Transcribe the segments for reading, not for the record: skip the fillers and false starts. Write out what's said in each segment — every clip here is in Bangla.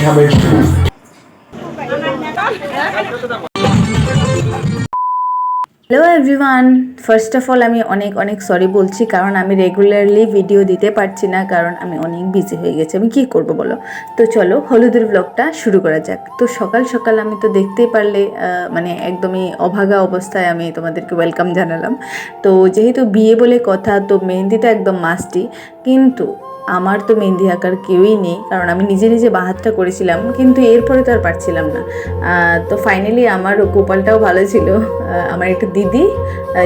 শিহাবের শুরু। Hello everyone, first of all আমি অনেক অনেক সরি বলছি, কারণ আমি রেগুলারলি ভিডিও দিতে পারছি না, কারণ আমি অনেক বিজি হয়ে গেছি। আমি কি করব বলো। তো চলো হলুদের ব্লগটা শুরু করা যাক। তো সকাল সকাল আমি তো দেখতেই পারলে মানে একদমই অভাগা অবস্থায় আমি তোমাদেরকে ওয়েলকাম জানালাম। তো যেহেতু বিয়ে বলে কথা, তো মেহেন্দি তো একদম মাস্টই, কিন্তু আমার তো মেহেন্দি আঁকার কেউই নেই, কারণ আমি নিজে নিজে বাঁ হাতটা করেছিলাম, কিন্তু এরপরে তো আর পারছিলাম না। তো ফাইনালি আমার কপালটাও ভালো ছিল। আমার একটা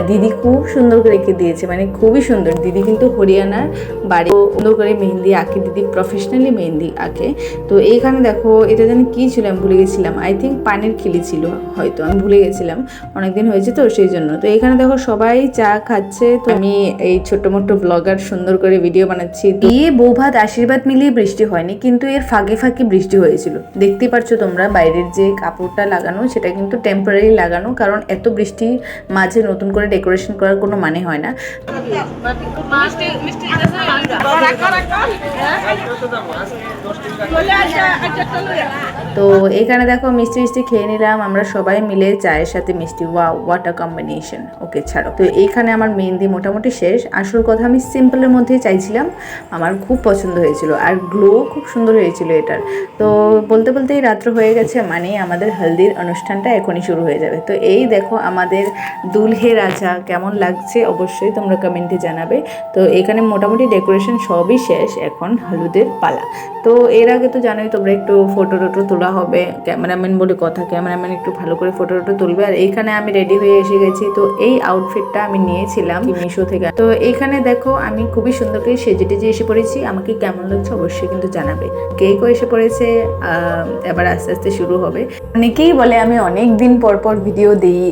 দিদি খুব সুন্দর করে এঁকে দিয়েছে, মানে খুবই সুন্দর। দিদি কিন্তু হরিয়ানার বাড়ি, সুন্দর করে মেহেন্দি আঁকে, দিদি প্রফেশনালি মেহেন্দি আঁকে। তো এইখানে দেখো, এটা জানি কী ছিল আমি ভুলে গেছিলাম, আই থিঙ্ক পানির খিলি ছিল হয়তো, আমি ভুলে গেছিলাম, অনেকদিন হয়েছে তো সেই জন্য। তো এখানে দেখো সবাই চা খাচ্ছে, তো আমি এই ছোট্ট মোট্ট ব্লগার সুন্দর করে ভিডিও বানাচ্ছি। বিয়ে বউ ভাত আশীর্বাদ মিলিয়ে বৃষ্টি হয়নি, কিন্তু এর ফাঁকে ফাঁকে বৃষ্টি হয়েছিল। দেখতেই পারছো তোমরা, বাইরের যে কাপড়টা লাগানো সেটা কিন্তু টেম্পোরারি লাগানো, কারণ এত বৃষ্টির মাঝে নতুন করে ডেকোরেশন করার কোনো মানে হয় না। তো এখানে দেখো মিষ্টি মিষ্টি খেয়ে নিলাম আমরা সবাই মিলে, চায়ের সাথে মিষ্টি, ওয়াও হোয়াট আ কম্বিনেশন। ওকে ছাড়ো, তো এইখানে আমার মেহেন্দি মোটামুটি শেষ। আসল কথা, আমি সিম্পলের মধ্যেই চাইছিলাম, আমার খুব পছন্দ হয়েছিল, আর গ্লো খুব সুন্দর হয়েছিল এটার। তো বলতে বলতেই রাত্র হয়ে গেছে, মানে আমাদের হলদির অনুষ্ঠানটা এখনই শুরু হয়ে যাবে। তো এই দেখো আমাদের দুলহে রাজা, কেমন লাগছে অবশ্যই তোমরা কমেন্টে জানাবে। তো এখানে মোটামুটি ডেকোরেশন সবই শেষ, এখন হলুদের পালা। তো এর আগে তো জানোই তোমরা, একটু ফটো টোটো তোলা হবে, ক্যামেরাম্যান বলে কথা, ক্যামেরাম্যান একটু ভালো করে ফটো টোটো তুলবে। আর এইখানে আমি রেডি হয়ে এসে গেছি। তো এই আউটফিটটা আমি নিয়েছিলাম মিশো থেকে। তো এইখানে দেখো আমি খুবই সুন্দর করে সেজে টেজে এসে পড়েছি, আমাকে কেমন লাগছে অবশ্যই কিন্তু জানাবে। কেকও এসে পড়েছে, এবার আস্তে আস্তে শুরু হবে। অনেকেই বলে আমি অনেক দিন পর পর ভিডিও দিই,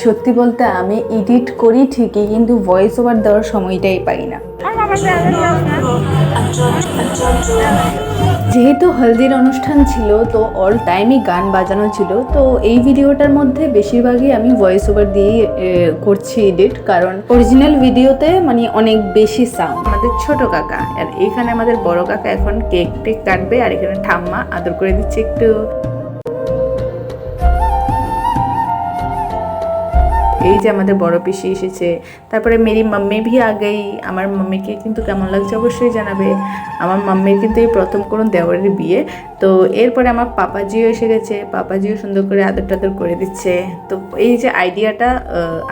সত্যি বলতে আমি এডিট করি ঠিকই, কিন্তু ভয়েস ওভার দেওয়ার সময়টাই পাই না। যেহেতু হলদির অনুষ্ঠান ছিল, তো অল টাইমই গান বাজানো ছিল। তো এই ভিডিওটার মধ্যে বেশিরভাগই আমি ভয়েস ওভার দিয়েই করছি এডিট, কারণ অরিজিনাল ভিডিওতে মানে অনেক বেশি সাউন্ড। আমাদের ছোট কাকা, আর এইখানে আমাদের বড় কাকা এখন কেক টেক কাটবে, আর এখানে ঠাম্মা আদর করে দিচ্ছে একটু। এই যে আমাদের বড় পিসি এসেছে, তারপরে মেরি মাম্মি ভি আ গই। আমার মাম্মিকে কিন্তু কেমন লাগছে অবশ্যই জানাবে। আমার মাম্মির কিন্তু এই প্রথম কোনো দেওয়ারের বিয়ে। তো এরপরে আমার পাপাজিও এসে গেছে, পাপাজিও সুন্দর করে আদর টাদর করে দিচ্ছে। তো এই যে আইডিয়াটা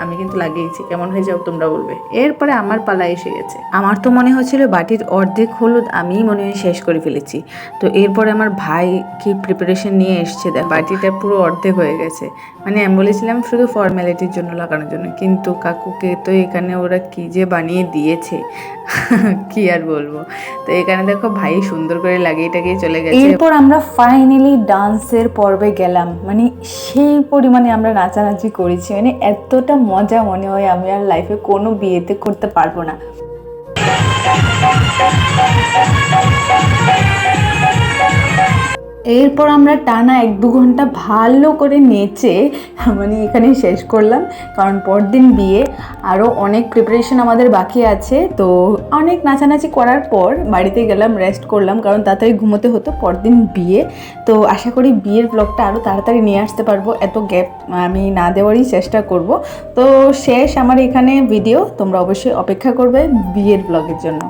আমি কিন্তু লাগিয়েছি, কেমন হয়ে যাও তোমরা বলবে। এরপরে আমার পালা এসে গেছে। আমার তো মনে হচ্ছিল বাটির অর্ধেক হলুদ আমি মনে হয় শেষ করে ফেলেছি। তো এরপরে আমার ভাই কি প্রিপারেশন নিয়ে এসছে, দেখ বাটিটা পুরো অর্ধেক হয়ে গেছে। মানে আমি বলেছিলাম শুধু ফর্মালিটির জন্য লাগানোর জন্য, কিন্তু কাকুকে তো এখানে ওরা কি যে বানিয়ে দিয়েছে কি আর বলবো। তো এখানে দেখো ভাই সুন্দর করে লাগিয়ে টাকিয়ে চলে গেছে। এরপর আমরা ফাইনালি ডান্সের পর্বে গেলাম, মানে সেই পরিমাণে আমরা নাচানাচি করেছি, মানে এতটা মজা মনে হয় আমি আর লাইফে কোনো বিয়েতে করতে পারবো না। এরপর আমরা টানা 1-2 ঘন্টা ভালো করে নেচে মানে এখানে শেষ করলাম, কারণ পরদিন বিয়ে, আরও অনেক প্রিপারেশন আমাদের বাকি আছে। তো অনেক নাচানাচি করার পর বাড়িতে গেলাম, রেস্ট করলাম, কারণ তাড়াতাড়ি ঘুমোতে হতো, পরদিন বিয়ে। তো আশা করি বিয়ের ব্লগটা আরও তাড়াতাড়ি নিয়ে আসতে পারবো, এত গ্যাপ আমি না দেওয়ারই চেষ্টা করব। তো শেষ আমার এখানে ভিডিও, তোমরা অবশ্যই অপেক্ষা করবে বিয়ের ব্লগের জন্য।